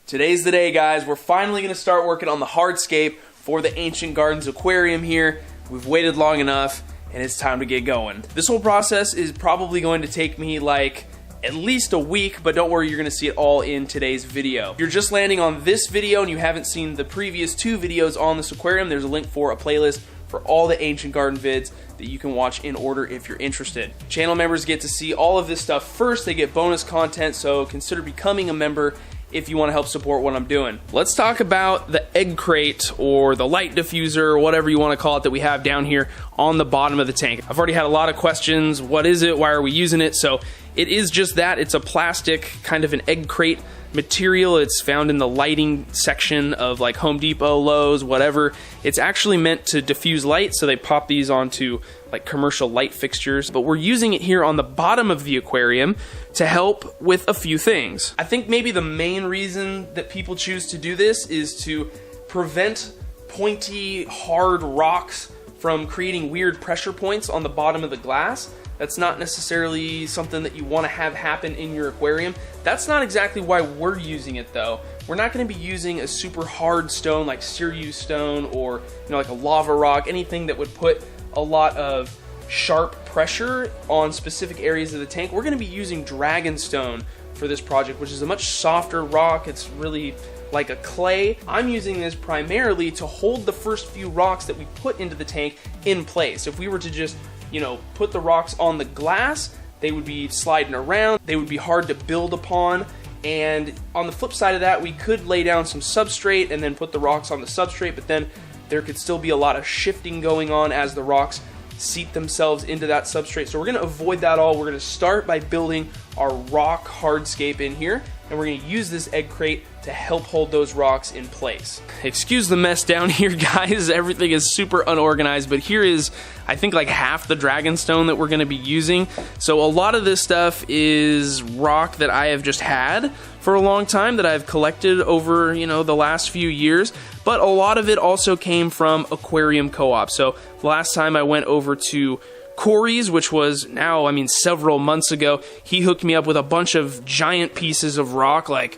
Today's the day, guys. We're finally going to start working on the hardscape for the Ancient Gardens aquarium here. We've waited long enough, and it's time to get going. This whole process is probably going to take me like at least a week, but don't worry, you're going to see it all in today's video. If you're just landing on this video and you haven't seen the previous two videos on this aquarium, there's a link for a playlist for all the Ancient Garden vids that you can watch in order if you're interested. Channel members get to see all of this stuff first. They get bonus content, so consider becoming a member if you want to help support what I'm doing. Let's talk about the egg crate or the light diffuser or whatever you want to call it that we have down here on the bottom of the tank. I've already had a lot of questions. What is it? Why are we using it? So it is just that. It's a plastic, kind of an egg crate material. It's found in the lighting section of like Home Depot, Lowe's, whatever. It's actually meant to diffuse light, so they pop these onto like commercial light fixtures, but we're using it here on the bottom of the aquarium to help with a few things. I think maybe the main reason that people choose to do this is to prevent pointy, hard rocks from creating weird pressure points on the bottom of the glass. That's not necessarily something that you want to have happen in your aquarium. That's not exactly why we're using it though. We're not going to be using a super hard stone like Sirius stone or like a lava rock, anything that would put a lot of sharp pressure on specific areas of the tank. We're going to be using dragonstone for this project, which is a much softer rock. It's really like a clay. I'm using this primarily to hold the first few rocks that we put into the tank in place. If we were to just put the rocks on the glass, they would be sliding around, they would be hard to build upon, and on the flip side of that, we could lay down some substrate and then put the rocks on the substrate, but then there could still be a lot of shifting going on as the rocks seat themselves into that substrate. So we're going to avoid that all. We're going to start by building our rock hardscape in here, and we're going to use this egg crate to help hold those rocks in place. Excuse the mess down here, guys. Everything is super unorganized, but here is, I think, like half the dragonstone that we're going to be using. So a lot of this stuff is rock that I have just had for a long time, that I've collected over, the last few years, but a lot of it also came from Aquarium Co-op. So the last time I went over to Corey's, which was now, several months ago, he hooked me up with a bunch of giant pieces of rock, like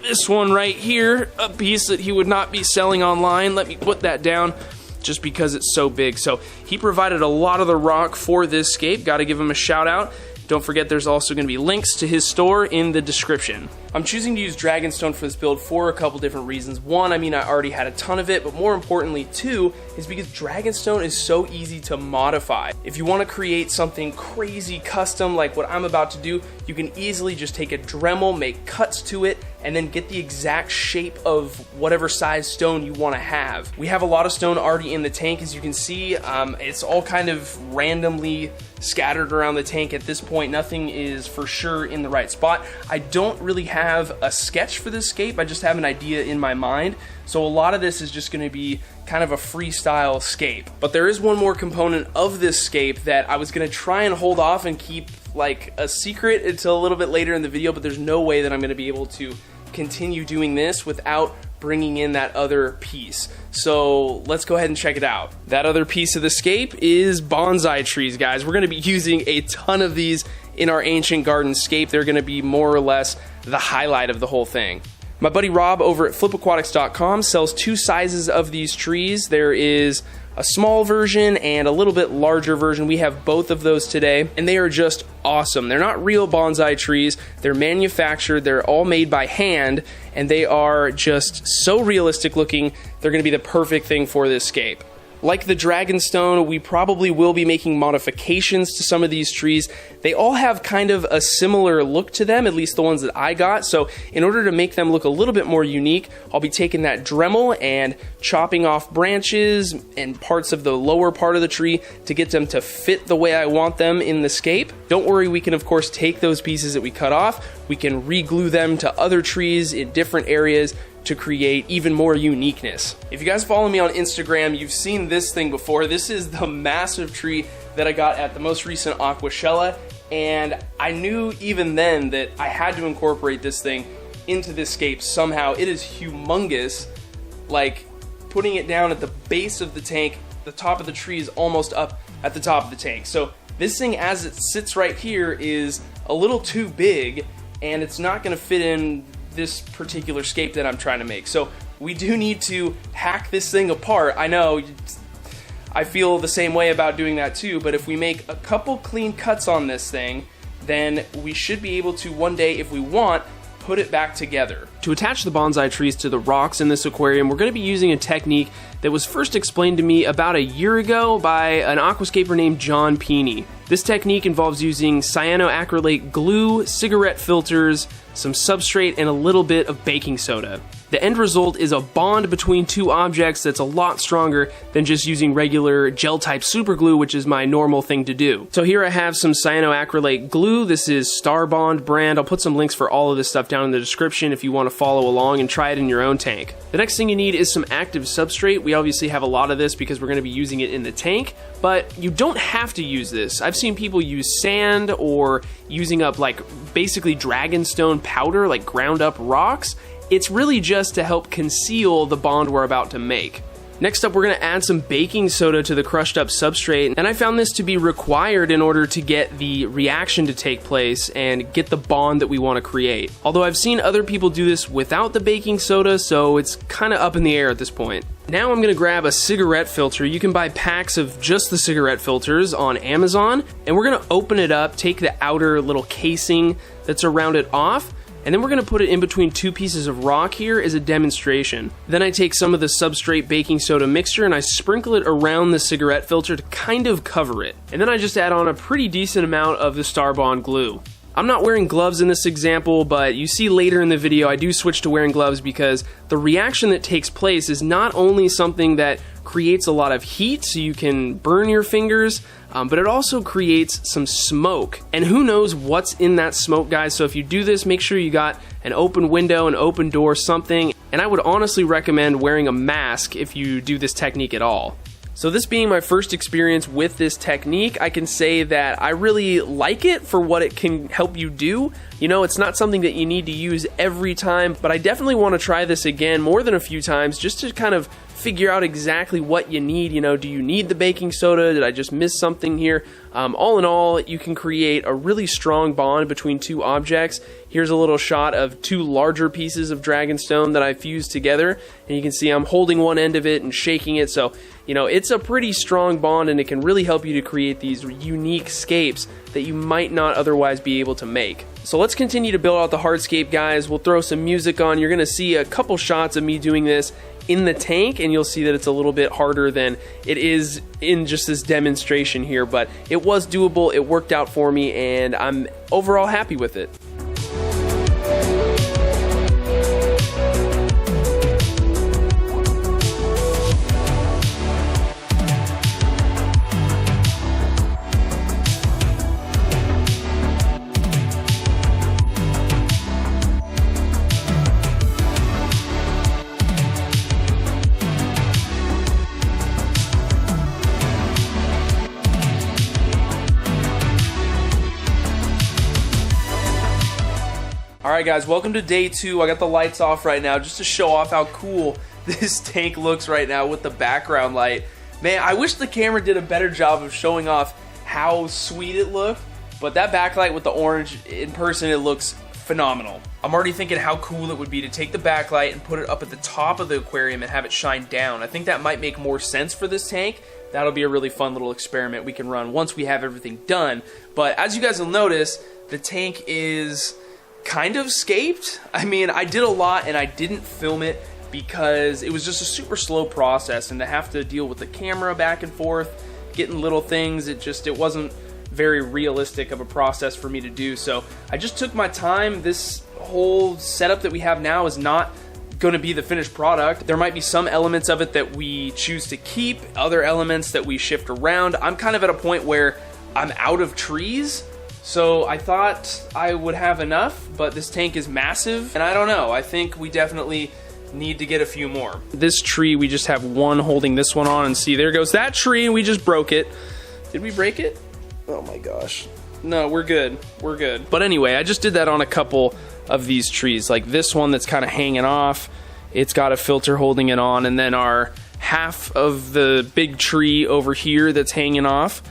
this one right here, a piece that he would not be selling online. Let me put that down just because it's so big. So he provided a lot of the rock for this scape. Got to give him a shout out. Don't forget, there's also going to be links to his store in the description. I'm choosing to use dragonstone for this build for a couple different reasons. One, I already had a ton of it, but more importantly, two, is because dragonstone is so easy to modify. If you want to create something crazy custom like what I'm about to do, you can easily just take a Dremel, make cuts to it, and then get the exact shape of whatever size stone you want to have. We have a lot of stone already in the tank, as you can see. It's all kind of randomly scattered around the tank at this point. Nothing is for sure in the right spot. I don't really have a sketch for this scape. I just have an idea in my mind. So a lot of this is just going to be kind of a freestyle scape. But there is one more component of this scape that I was going to try and hold off and keep like a secret until a little bit later in the video, but there's no way that I'm going to be able to continue doing this without bringing in that other piece. So let's go ahead and check it out. That other piece of the scape is bonsai trees, guys. We're going to be using a ton of these in our Ancient Garden scape. They're going to be more or less the highlight of the whole thing. My buddy Rob over at flipaquatics.com sells two sizes of these trees. There is a small version and a little bit larger version. We have both of those today, and they are just awesome. They're not real bonsai trees. They're manufactured. They're all made by hand, and they are just so realistic looking. They're going to be the perfect thing for this scape. Like the dragonstone, we probably will be making modifications to some of these trees. They all have kind of a similar look to them, at least the ones that I got. So in order to make them look a little bit more unique, I'll be taking that Dremel and chopping off branches and parts of the lower part of the tree to get them to fit the way I want them in the scape. Don't worry, we can of course take those pieces that we cut off, we can re-glue them to other trees in different areas to create even more uniqueness. If you guys follow me on Instagram, you've seen this thing before. This is the massive tree that I got at the most recent Aquashella, and I knew even then that I had to incorporate this thing into this scape somehow. It is humongous. Like, putting it down at the base of the tank, the top of the tree is almost up at the top of the tank. So this thing, as it sits right here, is a little too big, and it's not going to fit in this particular scape that I'm trying to make. So we do need to hack this thing apart. I know, I feel the same way about doing that too, but if we make a couple clean cuts on this thing, then we should be able to one day, if we want, put it back together. To attach the bonsai trees to the rocks in this aquarium, we're going to be using a technique that was first explained to me about a year ago by an aquascaper named John Peeney. This technique involves using cyanoacrylate glue, cigarette filters, some substrate, and a little bit of baking soda. The end result is a bond between two objects that's a lot stronger than just using regular gel-type superglue, which is my normal thing to do. So here I have some cyanoacrylate glue. This is Starbond brand. I'll put some links for all of this stuff down in the description if you want to follow along and try it in your own tank. The next thing you need is some active substrate. We obviously have a lot of this because we're going to be using it in the tank, but you don't have to use this. I've seen people use sand or using up like basically dragonstone powder, like ground up rocks. It's really just to help conceal the bond we're about to make. Next up, we're going to add some baking soda to the crushed up substrate, and I found this to be required in order to get the reaction to take place and get the bond that we want to create. Although I've seen other people do this without the baking soda, so it's kind of up in the air at this point. Now I'm going to grab a cigarette filter. You can buy packs of just the cigarette filters on Amazon, and we're going to open it up, take the outer little casing that's around it off, and then we're going to put it in between two pieces of rock here as a demonstration. Then I take some of the substrate baking soda mixture and I sprinkle it around the cigarette filter to kind of cover it. And then I just add on a pretty decent amount of the Starbond glue. I'm not wearing gloves in this example, but you see later in the video I do switch to wearing gloves because the reaction that takes place is not only something that creates a lot of heat so you can burn your fingers, but it also creates some smoke. And who knows what's in that smoke, guys, so if you do this, make sure you got an open window, an open door, something. And I would honestly recommend wearing a mask if you do this technique at all. So this being my first experience with this technique, I can say that I really like it for what it can help you do. You know, it's not something that you need to use every time, but I definitely want to try this again more than a few times just to kind of figure out exactly what you need. You know, do you need the baking soda? Did I just miss something here? All in all, you can create a really strong bond between two objects. Here's a little shot of two larger pieces of dragonstone that I fused together, and you can see I'm holding one end of it and shaking it. So, you know, it's a pretty strong bond, and it can really help you to create these unique scapes that you might not otherwise be able to make. So let's continue to build out the hardscape, guys. We'll throw some music on. You're going to see a couple shots of me doing this in the tank, and you'll see that it's a little bit harder than it is in just this demonstration here, but it was doable. It worked out for me, and I'm overall happy with it. Alright guys, welcome to day 2. I got the lights off right now just to show off how cool this tank looks right now with the background light. Man, I wish the camera did a better job of showing off how sweet it looked, but that backlight with the orange in person, it looks phenomenal. I'm already thinking how cool it would be to take the backlight and put it up at the top of the aquarium and have it shine down. I think that might make more sense for this tank. That'll be a really fun little experiment we can run once we have everything done. But as you guys will notice, the tank is kind of scaped. I mean, I did a lot and I didn't film it because it was just a super slow process, and to have to deal with the camera back and forth, getting little things, it wasn't very realistic of a process for me to do. So I just took my time. This whole setup that we have now is not going to be the finished product. There might be some elements of it that we choose to keep, other elements that we shift around. I'm kind of at a point where I'm out of trees, so I thought I would have enough, but this tank is massive, and I don't know. I think we definitely need to get a few more. This tree, we just have one holding this one on, and see, there goes that tree, and we just broke it. Did we break it? Oh my gosh. No, we're good. We're good. But anyway, I just did that on a couple of these trees. Like this one that's kind of hanging off, it's got a filter holding it on, and then our half of the big tree over here that's hanging off,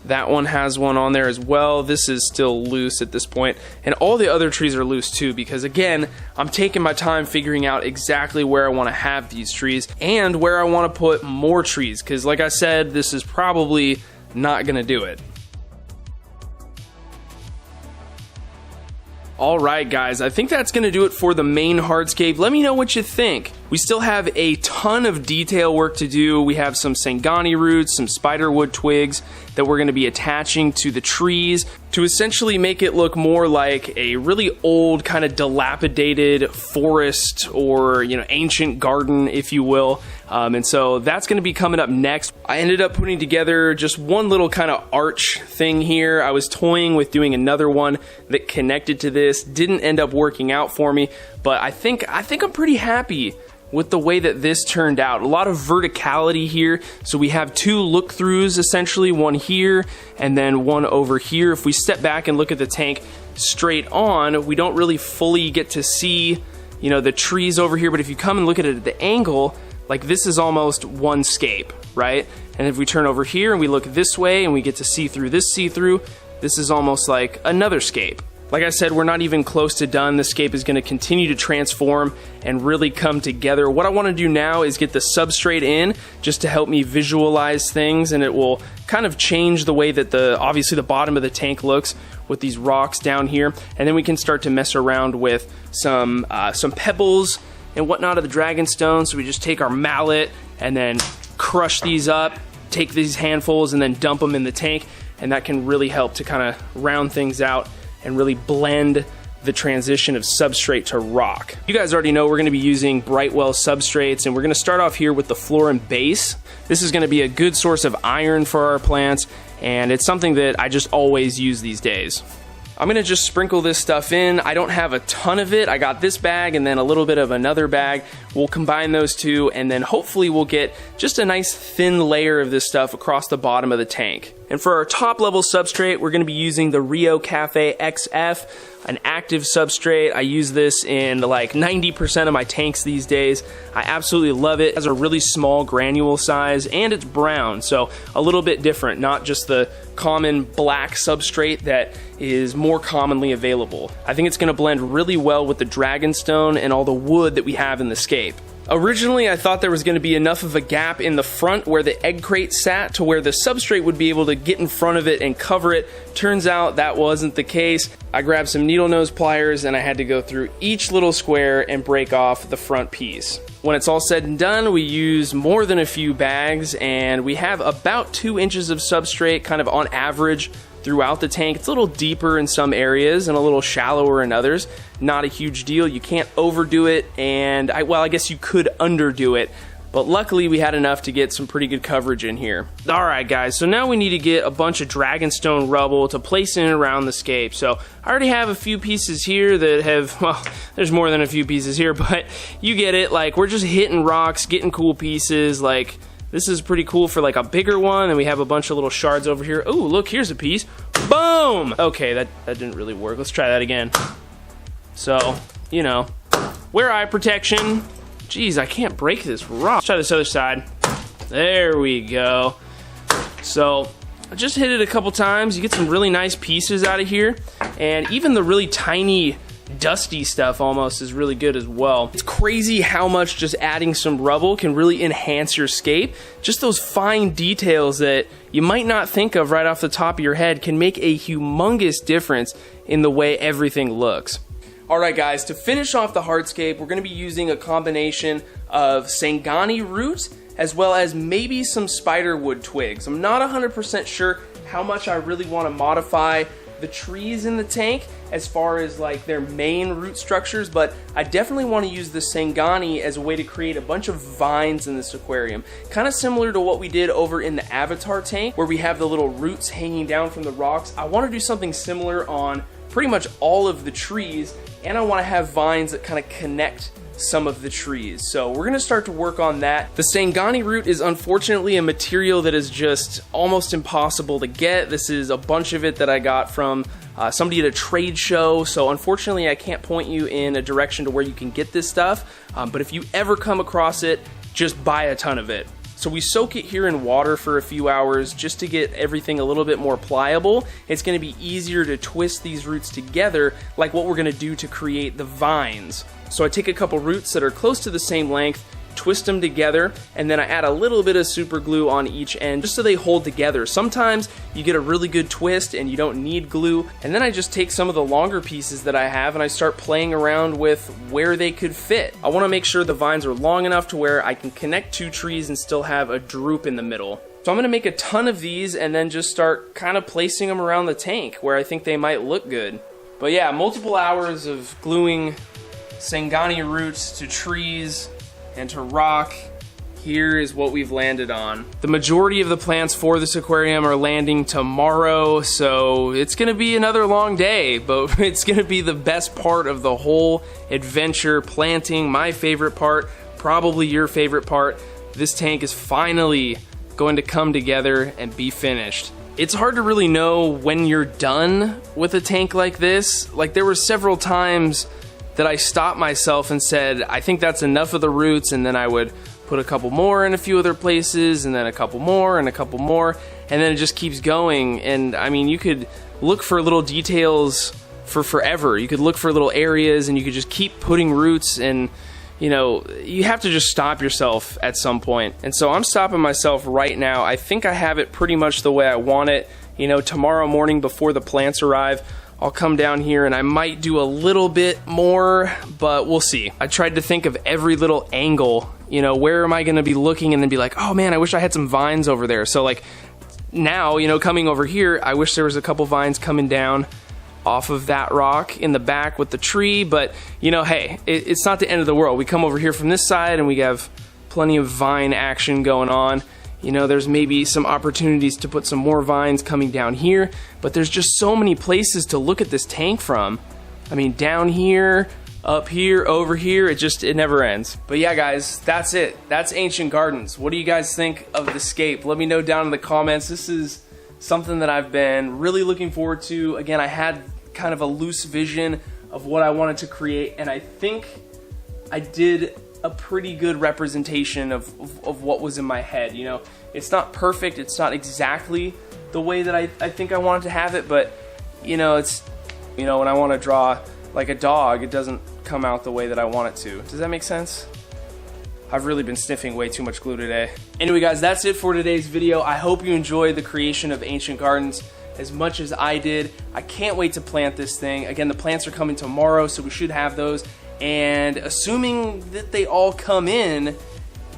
That one has one on there as well. This is still loose at this point, and all the other trees are loose too, because again, I'm taking my time figuring out exactly where I want to have these trees and where I want to put more trees, because like I said, this is probably not gonna do it. Alright guys, I think that's going to do it for the main hardscape. Let me know what you think. We still have a ton of detail work to do. We have some Sangani roots, some spiderwood twigs that we're going to be attaching to the trees to essentially make it look more like a really old kind of dilapidated forest, or ancient garden, if you will. And so that's going to be coming up next. I ended up putting together just one little kind of arch thing here. I was toying with doing another one that connected to this. Didn't end up working out for me, but I think I'm pretty happy with the way that this turned out. A lot of verticality here. So we have two look-throughs, essentially, one here and then one over here. If we step back and look at the tank straight on, we don't really fully get to see, the trees over here, but if you come and look at it at the angle, like this is almost one scape, right? And if we turn over here and we look this way and we get to see through this see-through, this is almost like another scape. Like I said, we're not even close to done. The scape is going to continue to transform and really come together. What I want to do now is get the substrate in just to help me visualize things, and it will kind of change the way that obviously the bottom of the tank looks with these rocks down here. And then we can start to mess around with some pebbles and whatnot of the dragonstone. So we just take our mallet and then crush these up, take these handfuls and then dump them in the tank, and that can really help to kind of round things out and really blend the transition of substrate to rock. You guys already know we're going to be using Brightwell substrates, and we're going to start off here with the Florin base. This is going to be a good source of iron for our plants, and it's something that I just always use these days. I'm going to just sprinkle this stuff in. I don't have a ton of it. I got this bag and then a little bit of another bag. We'll combine those two, and then hopefully we'll get just a nice thin layer of this stuff across the bottom of the tank. And for our top level substrate, we're going to be using the Rio Cafe XF, an active substrate. I use this in like 90% of my tanks these days. I absolutely love it. It has a really small granule size and it's brown, so a little bit different, not just the common black substrate that is more commonly available. I think it's going to blend really well with the dragonstone and all the wood that we have in the scape. Originally, I thought there was going to be enough of a gap in the front where the egg crate sat to where the substrate would be able to get in front of it and cover it. Turns out that wasn't the case. I grabbed some needle nose pliers and I had to go through each little square and break off the front piece. When it's all said and done, we use more than a few bags, and we have about 2 inches of substrate kind of on average throughout the tank. It's a little deeper in some areas and a little shallower in others. Not a huge deal. You can't overdo it, and I guess you could underdo it, but luckily we had enough to get some pretty good coverage in here. Alright guys, so now we need to get a bunch of dragonstone rubble to place in and around the scape. So I already have a few pieces here that have, well, there's more than a few pieces here, but you get it. Like, we're just hitting rocks, getting cool pieces. Like, this is pretty cool for like a bigger one, and we have a bunch of little shards over here. Oh, look, here's a piece. Boom! Okay, that didn't really work. Let's try that again. So, wear eye protection. Jeez, I can't break this rock. Let's try this other side. There we go. So, I just hit it a couple times. You get some really nice pieces out of here, and even the really tiny dusty stuff almost is really good as well. It's crazy how much just adding some rubble can really enhance your scape. Just those fine details that you might not think of right off the top of your head can make a humongous difference in the way everything looks. Alright guys, to finish off the hardscape, we're going to be using a combination of Sangani roots as well as maybe some spiderwood twigs. I'm not 100% sure how much I really want to modify the trees in the tank as far as like their main root structures, but I definitely want to use the Sangani as a way to create a bunch of vines in this aquarium. Kind of similar to what we did over in the Avatar tank where we have the little roots hanging down from the rocks. I want to do something similar on pretty much all of the trees, and I want to have vines that kind of connect some of the trees. So we're going to start to work on that. The Sangani root is unfortunately a material that is just almost impossible to get. This is a bunch of it that I got from somebody at a trade show, so unfortunately I can't point you in a direction to where you can get this stuff, but if you ever come across it, just buy a ton of it. So So we soak it here in water for a few hours just to get everything a little bit more pliable. It's going to be easier to twist these roots together like what we're going to do to create the vines. So I take a couple roots that are close to the same length, twist them together, and then I add a little bit of super glue on each end just so they hold together. Sometimes you get a really good twist and you don't need glue, and then I just take some of the longer pieces that I have and I start playing around with where they could fit. I want to make sure the vines are long enough to where I can connect two trees and still have a droop in the middle. So I'm going to make a ton of these and then just start kind of placing them around the tank where I think they might look good. But yeah, multiple hours of gluing Sangani roots to trees and to rock. Here is what we've landed on. The majority of the plants for this aquarium are landing tomorrow, so it's gonna be another long day, but it's gonna be the best part of the whole adventure, planting, my favorite part, probably your favorite part. This tank is finally going to come together and be finished. It's hard to really know when you're done with a tank like this. Like, there were several times that I stopped myself and said, I think that's enough of the roots, and then I would put a couple more in a few other places, and then a couple more, and a couple more, and then it just keeps going. And I mean, you could look for little details for forever. You could look for little areas, and you could just keep putting roots, and you know, you have to just stop yourself at some point. And so I'm stopping myself right now. I think I have it pretty much the way I want it. You know, tomorrow morning before the plants arrive, I'll come down here and I might do a little bit more, but we'll see. I tried to think of every little angle, you know, where am I gonna be looking, and then be like, oh man, I wish I had some vines over there. So like now, you know, coming over here, I wish there was a couple vines coming down off of that rock in the back with the tree, but you know, hey, it's not the end of the world. We come over here from this side and we have plenty of vine action going on. You know, there's maybe some opportunities to put some more vines coming down here, but there's just so many places to look at this tank from. I mean, down here, up here, over here, it never ends. But yeah, guys, that's it. That's Ancient Gardens. What do you guys think of the scape? Let me know down in the comments. This is something that I've been really looking forward to. Again, I had kind of a loose vision of what I wanted to create, and I think I did a pretty good representation of what was in my head. You know, it's not perfect, it's not exactly the way that I think I wanted to have it, but you know, it's, you know, when I want to draw like a dog, it doesn't come out the way that I want it to. Does that make sense? I've really been sniffing way too much glue today. Anyway guys, that's it for today's video. I hope you enjoyed the creation of Ancient Gardens as much as I did. I can't wait to plant this thing. Again, the plants are coming tomorrow, so we should have those. And assuming that they all come in,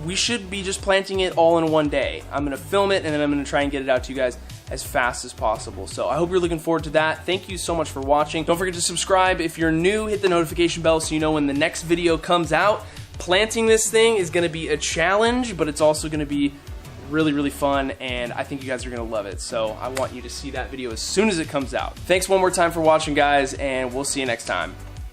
we should be just planting it all in one day. I'm gonna film it and then I'm gonna try and get it out to you guys as fast as possible. So I hope you're looking forward to that. Thank you so much for watching. Don't forget to subscribe. If you're new, hit the notification bell so you know when the next video comes out. Planting this thing is gonna be a challenge, but it's also gonna be really fun, and I think you guys are gonna love it. So I want you to see that video as soon as it comes out. Thanks one more time for watching, guys, and we'll see you next time.